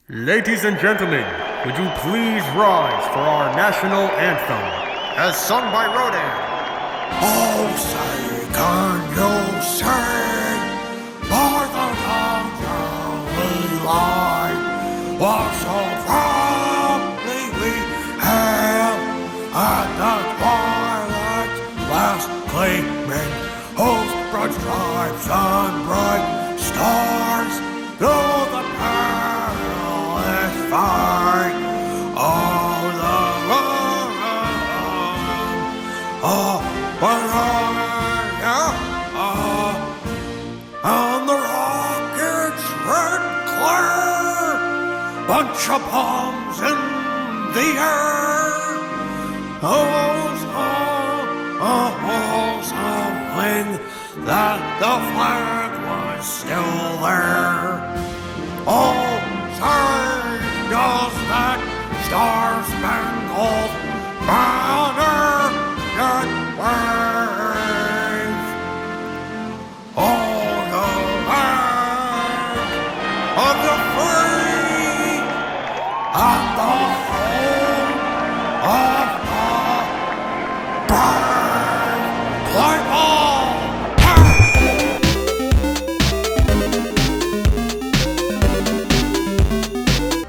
Ladies and gentlemen, would you please rise for our national anthem, as sung by Rodan? Oh, say, can you sing by the dawn's early light what so proudly we hailed at the twilight's last gleaming, whose broad stripes and bright stars through the perilous fight of the and the rockets red clear, bunch of bombs in the air, wing that the flag was still there. Oh, say, does that star-spangled banner yet wave? Oh, the land of the free and the home of the brave. Play ball!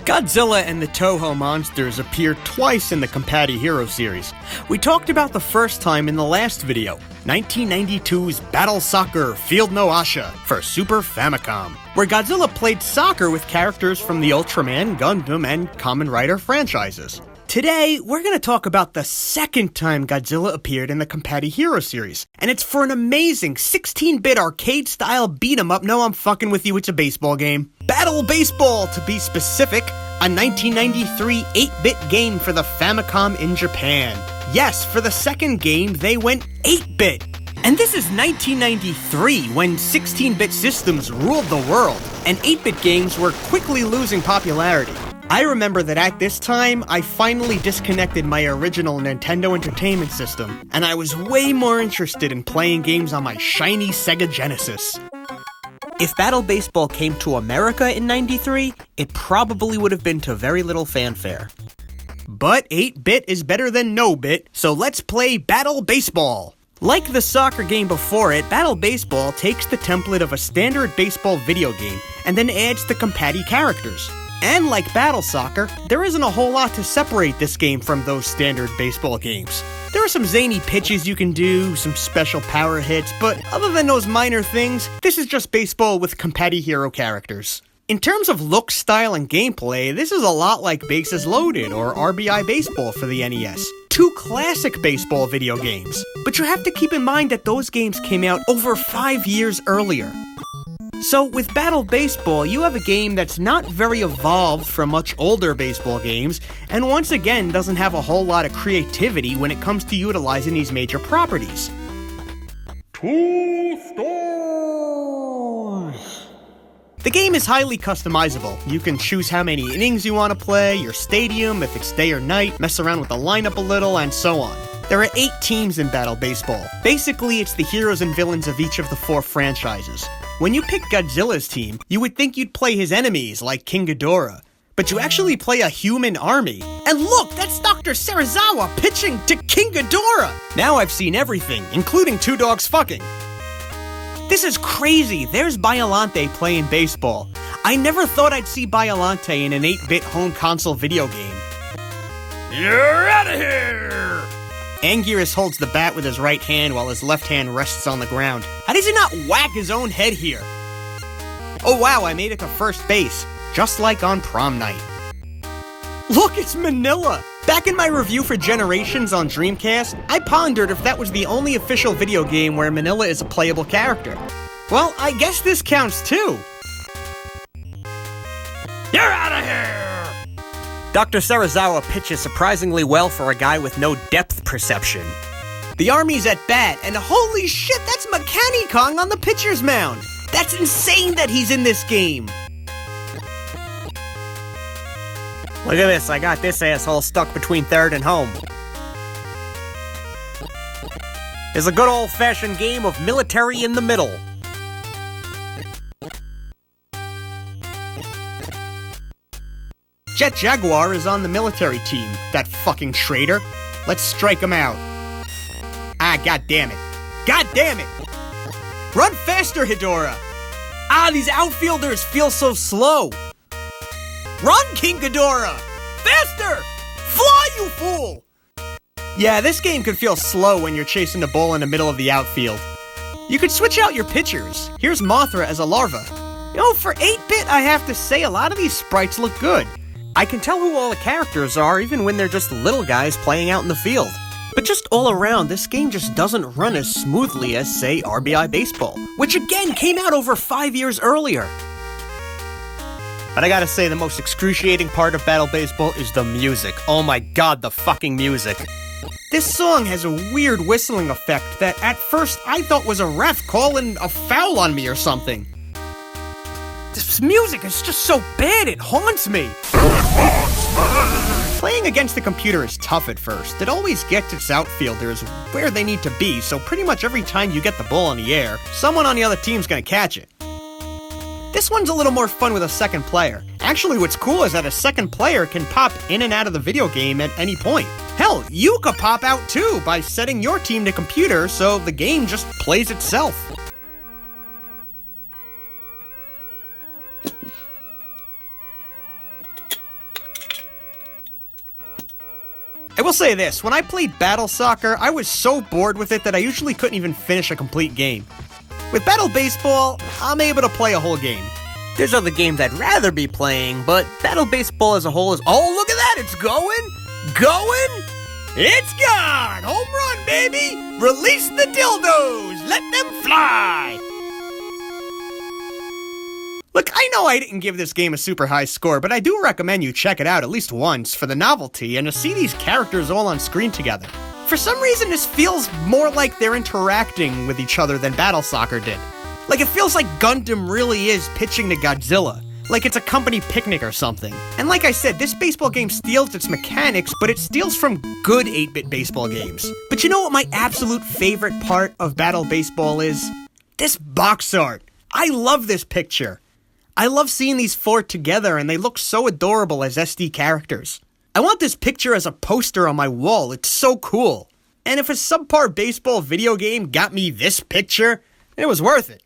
Godzilla and the Toho monsters appear twice in the Compati Hero series. We talked about the first time in the last video, 1992's Battle Soccer Field No Asha for Super Famicom, where Godzilla played soccer with characters from the Ultraman, Gundam, and Kamen Rider franchises. Today, we're going to talk about the second time Godzilla appeared in the Compati Hero series, and it's for an amazing 16-bit arcade-style beat-em-up. No, I'm fucking with you, it's a baseball game. Battle Baseball, to be specific, a 1993 8-bit game for the Famicom in Japan. Yes, for the second game, they went 8-bit. And this is 1993, when 16-bit systems ruled the world, and 8-bit games were quickly losing popularity. I remember that at this time, I finally disconnected my original Nintendo Entertainment System, and I was way more interested in playing games on my shiny Sega Genesis. If Battle Baseball came to America in '93, it probably would have been to very little fanfare. But 8-bit is better than no bit, so let's play Battle Baseball! Like the soccer game before it, Battle Baseball takes the template of a standard baseball video game, and then adds the Compati characters. And like Battle Soccer, there isn't a whole lot to separate this game from those standard baseball games. There are some zany pitches you can do, some special power hits, but other than those minor things, this is just baseball with Compati Hero characters. In terms of look, style, and gameplay, this is a lot like Bases Loaded or RBI Baseball for the NES. Two classic baseball video games. But you have to keep in mind that those games came out over 5 years earlier. So with Battle Baseball, you have a game that's not very evolved from much older baseball games, and once again doesn't have a whole lot of creativity when it comes to utilizing these major properties. 2 stars! The game is highly customizable. You can choose how many innings you want to play, your stadium, if it's day or night, mess around with the lineup a little, and so on. There are 8 teams in Battle Baseball. Basically, it's the heroes and villains of each of the 4 franchises. When you pick Godzilla's team, you would think you'd play his enemies like King Ghidorah, but you actually play a human army. And look, that's Dr. Serizawa pitching to King Ghidorah! Now I've seen everything, including 2 dogs fucking. This is crazy, there's Biollante playing baseball. I never thought I'd see Biollante in an 8-bit home console video game. You're out of here! Anguirus holds the bat with his right hand while his left hand rests on the ground. How does he not whack his own head here? Oh wow, I made it to first base, just like on prom night. Look, it's Manila! Back in my review for Generations on Dreamcast, I pondered if that was the only official video game where Manila is a playable character. Well, I guess this counts too. You're out of here! Dr. Serizawa pitches surprisingly well for a guy with no depth perception. The army's at bat, and holy shit, that's Makani Kong on the pitcher's mound! That's insane that he's in this game! Look at this, I got this asshole stuck between third and home. It's a good old-fashioned game of military in the middle. Jet Jaguar is on the military team, that fucking traitor. Let's strike him out. Ah, god damn it. God damn it! Run faster, Hedora! Ah, these outfielders feel so slow. Run, King Ghidorah! Faster! Fly, you fool! Yeah, this game could feel slow when you're chasing the ball in the middle of the outfield. You could switch out your pitchers. Here's Mothra as a larva. You know, for 8-bit, I have to say a lot of these sprites look good. I can tell who all the characters are even when they're just little guys playing out in the field. But just all around, this game just doesn't run as smoothly as, say, RBI Baseball, which again came out over 5 years earlier. But I gotta say, the most excruciating part of Battle Baseball is the music. Oh my god, the fucking music. This song has a weird whistling effect that at first I thought was a ref calling a foul on me or something. This music is just so bad, it haunts me. Playing against the computer is tough at first. It always gets its outfielders where they need to be, so pretty much every time you get the ball in the air, someone on the other team's gonna catch it. This one's a little more fun with a second player. Actually, what's cool is that a second player can pop in and out of the video game at any point. Hell, you could pop out too by setting your team to computer so the game just plays itself. I will say this, when I played Battle Soccer, I was so bored with it that I usually couldn't even finish a complete game. With Battle Baseball, I'm able to play a whole game. There's other games I'd rather be playing, but Battle Baseball as a whole is— oh, look at that, it's going! Going! It's gone! Home run, baby! Release the dildos! Let them fly! Look, I know I didn't give this game a super high score, but I do recommend you check it out at least once for the novelty and to see these characters all on screen together. For some reason, this feels more like they're interacting with each other than Battle Soccer did. Like, it feels like Gundam really is pitching to Godzilla. Like it's a company picnic or something. And like I said, this baseball game steals its mechanics, but it steals from good 8-bit baseball games. But you know what my absolute favorite part of Battle Baseball is? This box art. I love this picture. I love seeing these four together, and they look so adorable as SD characters. I want this picture as a poster on my wall. It's so cool. And if a subpar baseball video game got me this picture, it was worth it.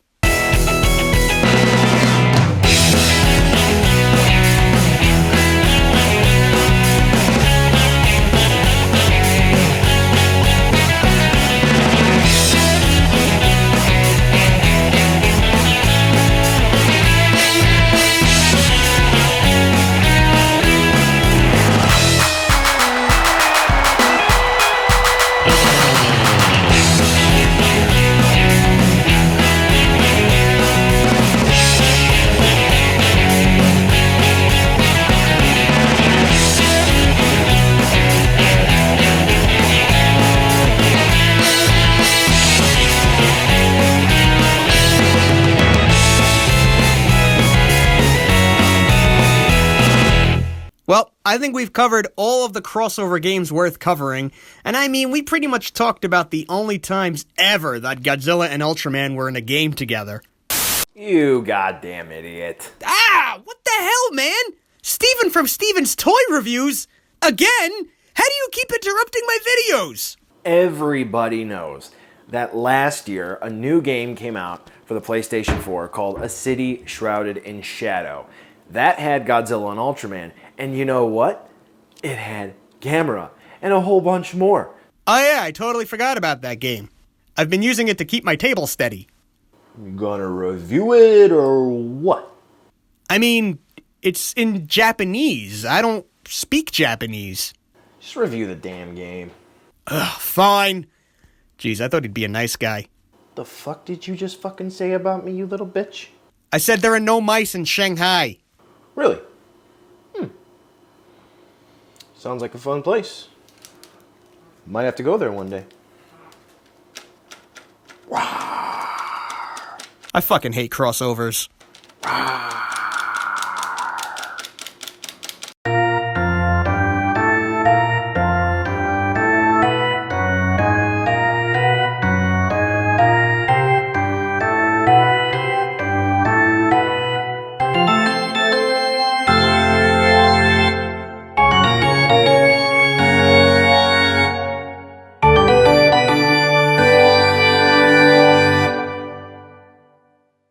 Well, I think we've covered all of the crossover games worth covering, and I mean, we pretty much talked about the only times ever that Godzilla and Ultraman were in a game together. You goddamn idiot. Ah! What the hell, man? Steven from Steven's Toy Reviews? Again? How do you keep interrupting my videos? Everybody knows that last year a new game came out for the PlayStation 4 called A City Shrouded in Shadow. That had Godzilla and Ultraman, and you know what? It had Gamera, and a whole bunch more. Oh yeah, I totally forgot about that game. I've been using it to keep my table steady. You gonna review it, or what? I mean, it's in Japanese. I don't speak Japanese. Just review the damn game. Ugh, fine. Jeez, I thought he'd be a nice guy. The fuck did you just fucking say about me, you little bitch? I said there are no mice in Shanghai. Really? Sounds like a fun place. Might have to go there one day. I fucking hate crossovers.